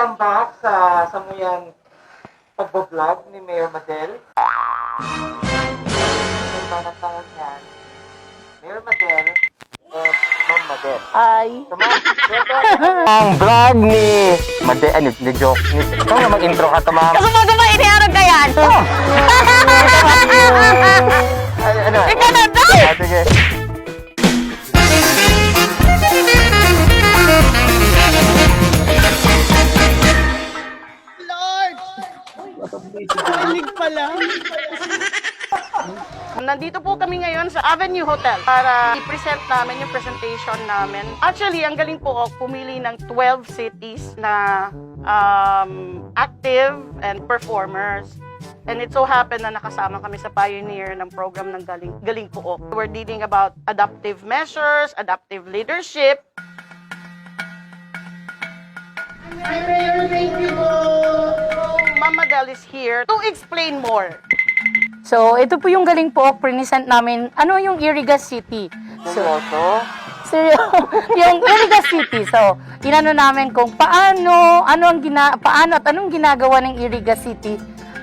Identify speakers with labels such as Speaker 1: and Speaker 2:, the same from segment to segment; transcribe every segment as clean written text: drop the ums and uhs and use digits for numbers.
Speaker 1: welcome back sa Samuyang pagbablog ni Mayor Madel. May manang tawag yan. Mayor Madel and Ma'am Madel.
Speaker 2: Ay.
Speaker 1: Ang vlog ni Madel, ni joke. Ikaw nga mag-intro ka, ma'am.
Speaker 2: Kasumaga ba iniharap ka yan?
Speaker 1: Ano?
Speaker 2: Ikaw na daw!
Speaker 1: Sige.
Speaker 2: Malig pala. Nandito po kami ngayon sa Avenue Hotel para i-present namin yung presentation namin. Actually, ang galing po pumili ng 12 cities na active and performers. And it so happened na nakasama kami sa pioneer ng program ng Galing po. We're dealing about adaptive measures, adaptive leadership. Thank you. Mama Del is here to explain more.
Speaker 3: So, ito po yung Galing po, present namin, ano yung Iriga City.
Speaker 1: Seryoso?
Speaker 3: Yung Iriga City. So, inano namin kung paano at anong ginagawa ng Iriga City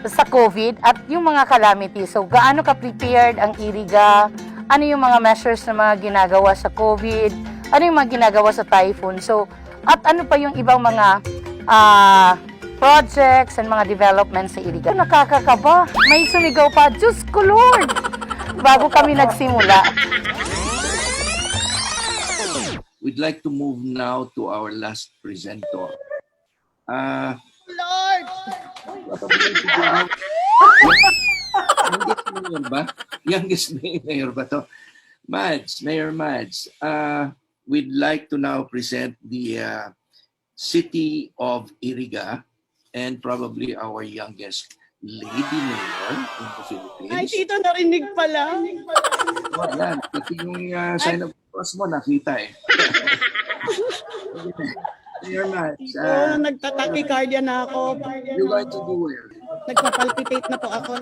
Speaker 3: sa COVID at yung mga calamity. So, gaano ka-prepared ang Iriga, ano yung mga measures na mga ginagawa sa COVID, ano yung mga ginagawa sa typhoon. So, at ano pa yung ibang mga projects and mga developments sa Iriga. Nakakakaba. May sumigaw pa, Diyos ko Lord! Bago kami nagsimula.
Speaker 4: We'd like to move now to our last presenter.
Speaker 2: Lord!
Speaker 4: Youngest mayor ba? Youngest mayor ba to? Mayor Mads. We'd like to now present the city of Iriga and probably our youngest lady mayor in the Philippines.
Speaker 2: Ay, tito, narinig pala.
Speaker 4: Oh, yan. Pati yung sign of cross mo, nakita eh. Mayor Mads,
Speaker 2: Nagtatakicardia na ako.
Speaker 4: you're going to do well.
Speaker 2: Nagpapalpitate na po ako.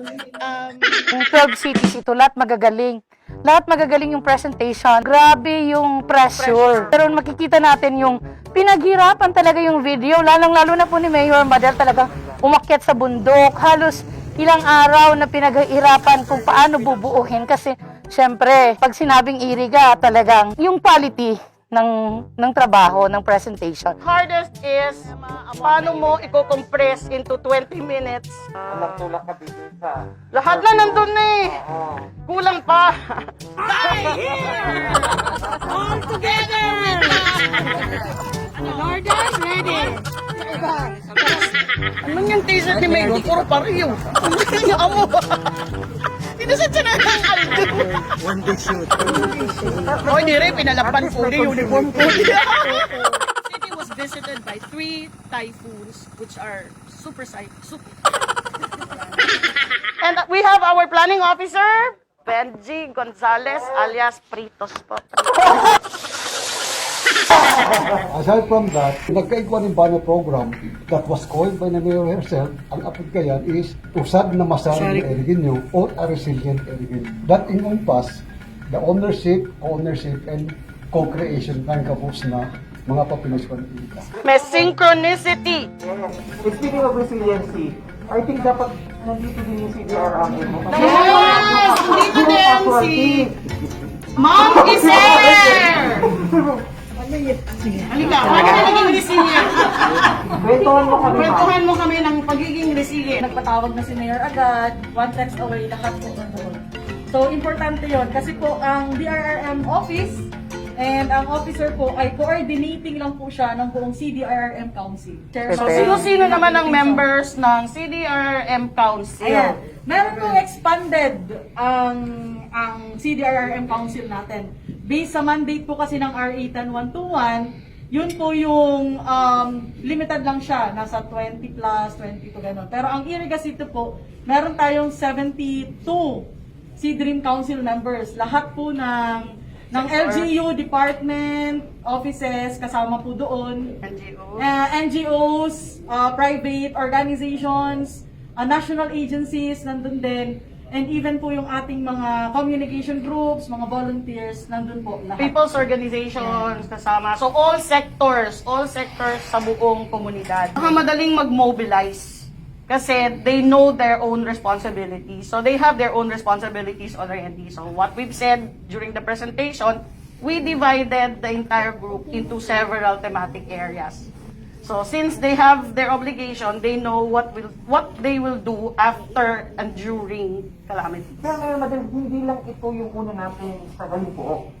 Speaker 3: Yung 12 cities ito, lahat magagaling. Lahat magagaling yung presentation. Grabe yung pressure. Pero makikita natin yung pinaghirapan talaga yung video. Lalong-lalo na po ni Mayor Madel talaga umakyat sa bundok. Halos ilang araw na pinaghirapan kung paano bubuuhin. Kasi, syempre, pag sinabing Iriga, talagang yung quality ng trabaho, ng presentation.
Speaker 2: Hardest is, paano mo i-compress into 20 minutes?
Speaker 1: Tulak ka dito sa...
Speaker 2: Lahat na nandun na eh. Kulang pa.
Speaker 5: All together with Lord is ready.
Speaker 2: Ano yung t-shirt ni Mayor? Puro pareho. Ano amo? Tinasad siya na ng aldo.
Speaker 1: One day shoot.
Speaker 2: O, hindi rin. Pinalapan po yung uniform ko.
Speaker 5: City was visited by 3 typhoons, which are super.
Speaker 2: And we have our planning officer, Benji Gonzalez alias Pritos po.
Speaker 6: Aside from that, nagkaigwa rin ba na program that was coined by the mayor herself, ang apod kayan is usad na masaring Eriginyo or a resilient Eriginyo. That encompass the ownership, and co-creation ng kapos na mga papinisyon ita.
Speaker 2: May synchronicity.
Speaker 1: Speaking of resiliency, I think dapat nandito din yung CDRM mo.
Speaker 2: Yes! Dito din si Mom is here! Halika, bakit ka naging resilient?
Speaker 1: Kwentuhan mo kami, ma'am.
Speaker 2: Kwentuhan mo kami ng pagiging resilient.
Speaker 7: Nagpatawag na si Mayor agad, one text away, lahat po nandun. So, importante yon kasi po ang DRRM office and ang officer po ay coordinating lang po siya ng buong CDRRM Council.
Speaker 2: So, sino-sino naman ang members ng CDRRM Council?
Speaker 7: Ayan. Meron pong expanded ang CDRRM Council natin. Based sa mandate po kasi ng RA 10121, yun po yung limited lang siya, nasa 20 plus, 22 gano'n. Pero ang Iriga City po, meron tayong 72 C-Dream Council members. Lahat po ng LGU department, offices, kasama po doon. NGOs, private organizations, national agencies, nandun din. and even po yung ating mga communication groups, mga volunteers, nandun po lahat.
Speaker 2: People's organizations kasama. So all sectors sa buong komunidad. Madaling mag-mobilize kasi they know their own responsibilities. So they have their own responsibilities already. So what we've said during the presentation, we divided the entire group into several thematic areas. So since they have their obligation, they know what they will do after and during calamity.
Speaker 1: Pero ngayon, madam, hindi lang ito yung una natin sa Galimpook.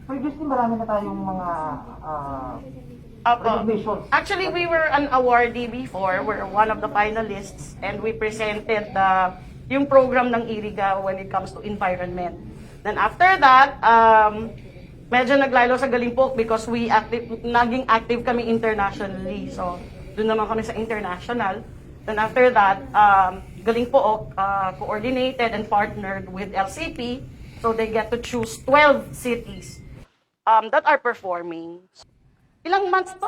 Speaker 1: Previously, marami na tayong mga recognitions.
Speaker 2: Actually, we were an awardee before. We're one of the finalists and we presented yung program ng IRIGA when it comes to environment. Then after that, medyo naglalo sa Galimpook because naging active kami internationally. So, doon naman kami sa international. Then after that, Galimpook coordinated and partnered with LCP. So, they get to choose 12 cities that are performing. Ilang months to?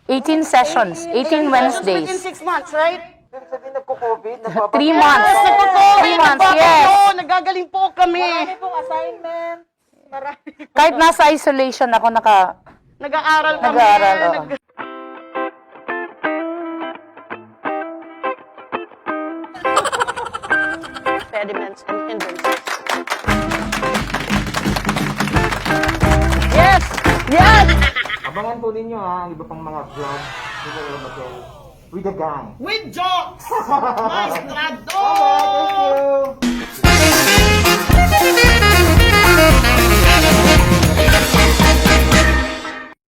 Speaker 3: 18 sessions, 18 Wednesdays.
Speaker 2: Within 6 months, right?
Speaker 1: Sabi nagko-COVID,
Speaker 3: 3 months. 3 months, yes.
Speaker 2: Nagagaling po kami.
Speaker 7: Marami pong assignment. Marami.
Speaker 3: Kahit nasa isolation ako,
Speaker 2: Nag-aaral kami.
Speaker 3: Nag-aaral, oo.
Speaker 2: Impediments and hindrances. Yes! Yes!
Speaker 1: Abangan po ninyo ang iba pang mga vlog ni Mayor Matel with the gang.
Speaker 2: With jokes! Mas
Speaker 1: Thank you!